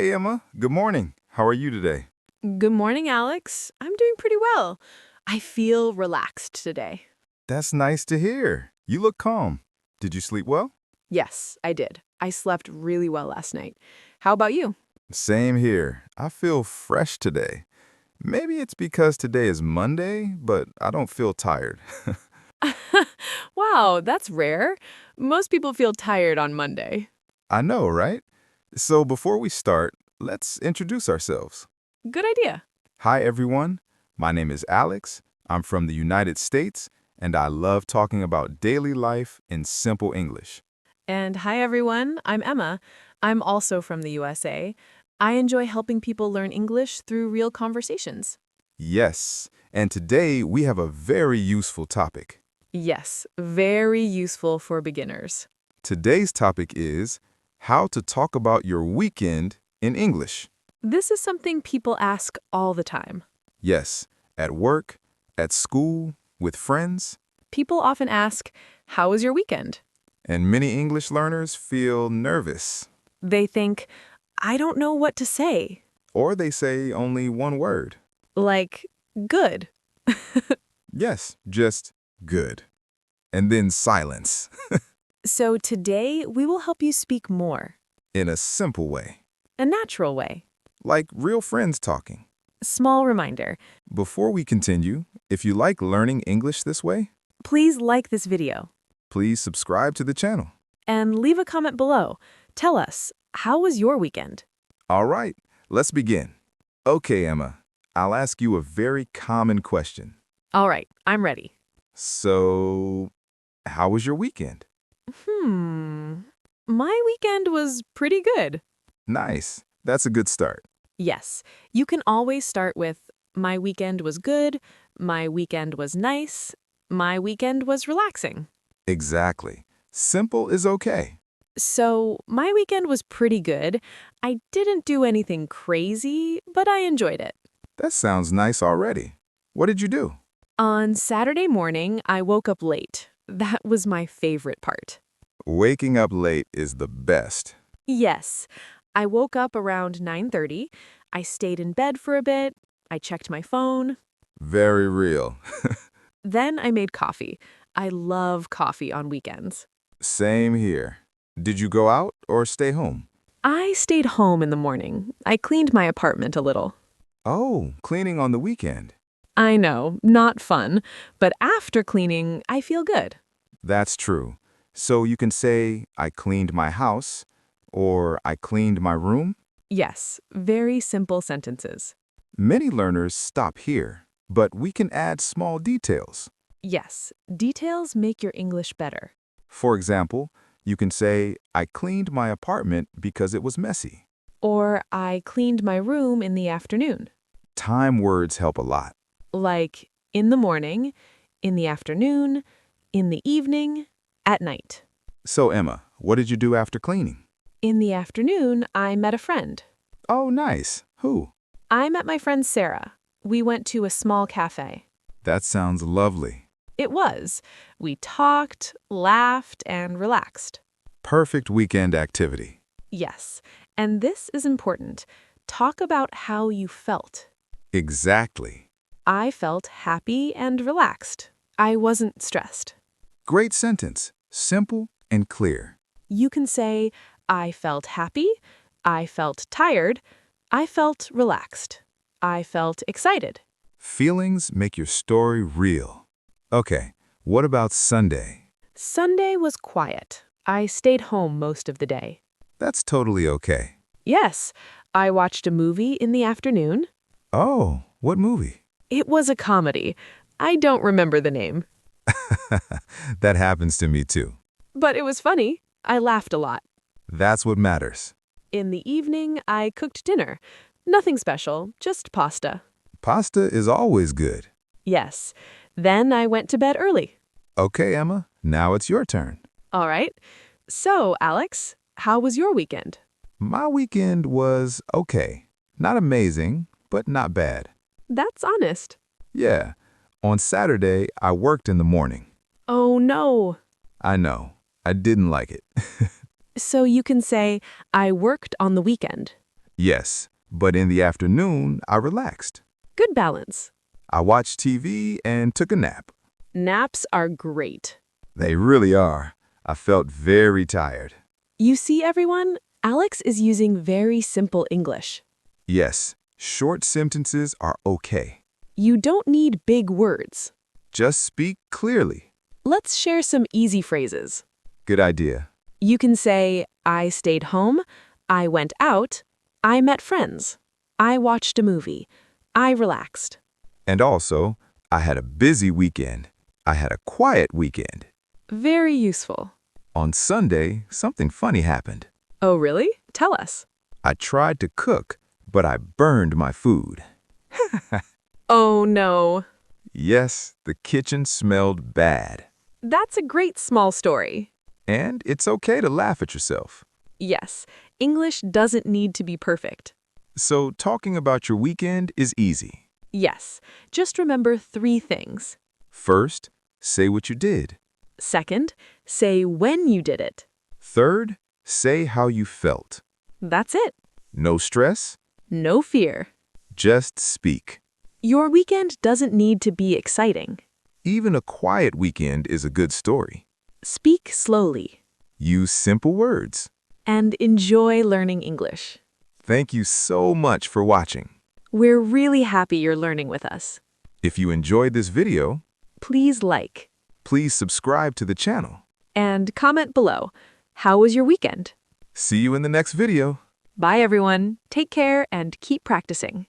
Hey, Emma. Good morning. How are you today? Good morning, Alex. I'm doing pretty well. I feel relaxed today. That's nice to hear. You look calm. Did you sleep well? Yes, I did. I slept really well last night. How about you? Same here. I feel fresh today. Maybe it's because today is Monday, but I don't feel tired. Wow, that's rare. Most people feel tired on Monday. I know, right? So before we start, let's introduce ourselves. Good idea. Hi, everyone. My name is Alex. I'm from the United States, and I love talking about daily life in simple English. And hi, everyone. I'm Emma. I'm also from the USA. I enjoy helping people learn English through real conversations. Yes, and today we have a very useful topic. Yes, very useful for beginners. Today's topic is how to talk about your weekend in English. This is something people ask all the time. Yes, at work, at school, with friends, People often ask, "How was your weekend?" and many English learners feel nervous, They think, "I don't know what to say." or they say only one word. Like, "Good." Yes, just good. And then silence, So today, we will help you speak more. in a simple way, A natural way. like real friends talking. Small reminder. Before we continue, if you like learning English this way, Please like this video. please subscribe to the channel. And leave a comment below. Tell us, how was your weekend? All right, let's begin. Okay, Emma, I'll ask you a very common question. All right, I'm ready. So, how was your weekend? My weekend was pretty good. Nice. That's a good start. Yes, you can always start with, "My weekend was good," "My weekend was nice," "My weekend was relaxing." Exactly. Simple is okay. So, my weekend was pretty good. I didn't do anything crazy, but I enjoyed it. That sounds nice already. What did you do? On Saturday morning, I woke up late. That was my favorite part. Waking up late is the best. Yes, I woke up around 9:30. I stayed in bed for a bit. I checked my phone. Very real. Then I made coffee. I love coffee on weekends. Same here. Did you go out or stay home? I stayed home in the morning. I cleaned my apartment a little. Oh, cleaning on the weekend. I know, not fun, but after cleaning, I feel good. That's true. So you can say, I cleaned my house, or I cleaned my room. Yes, very simple sentences. Many learners stop here, but we can add small details. Yes, details make your English better. For example, you can say, I cleaned my apartment because it was messy. Or I cleaned my room in the afternoon. Time words help a lot. Like in the morning, in the afternoon, in the evening, at night. So, Emma, what did you do after cleaning? In the afternoon, I met a friend. Oh, nice. Who? I met my friend Sarah. We went to a small cafe. That sounds lovely. It was. We talked, laughed, and relaxed. Perfect weekend activity. Yes, and this is important. Talk about how you felt. Exactly. I felt happy and relaxed. I wasn't stressed. Great sentence. Simple and clear. You can say, I felt happy, I felt tired, I felt relaxed, I felt excited. Feelings make your story real. Okay, what about Sunday? Sunday was quiet. I stayed home most of the day. That's totally okay. Yes, I watched a movie in the afternoon. Oh, what movie? It was a comedy. I don't remember the name, That happens to me too. but it was funny. I laughed a lot. That's what matters. In the evening, I cooked dinner. Nothing special, just pasta. Pasta is always good. Yes. Then I went to bed early. Okay, Emma, now it's your turn. All right. So, Alex, how was your weekend? My weekend was okay. Not amazing, but not bad. That's honest. Yeah, on Saturday, I worked in the morning. Oh, no. I know, I didn't like it. So you can say, I worked on the weekend. Yes, but in the afternoon, I relaxed. Good balance. I watched TV and took a nap. Naps are great. They really are. I felt very tired. You see, everyone? Alex is using very simple English. Yes, short sentences are okay. You don't need big words. Just speak clearly. Let's share some easy phrases. Good idea. You can say, I stayed home, I went out, I met friends, I watched a movie, I relaxed. And also, I had a busy weekend. I had a quiet weekend. Very useful. On Sunday, something funny happened. Oh, really? Tell us. I tried to cook, but I burned my food. Oh, no. Yes, the kitchen smelled bad. That's a great small story. And it's okay to laugh at yourself. Yes, English doesn't need to be perfect. So talking about your weekend is easy. Yes, just remember 3 things. First, say what you did. Second, say when you did it. Third, say how you felt. That's it. No stress, No fear. just speak. Your weekend doesn't need to be exciting. Even a quiet weekend is a good story. Speak slowly Use simple words. and enjoy learning English. Thank you so much for watching. We're really happy you're learning with us. If you enjoyed this video, Please like please subscribe to the channel. and comment below. How was your weekend? See you in the next video. Bye, everyone. Take care and keep practicing.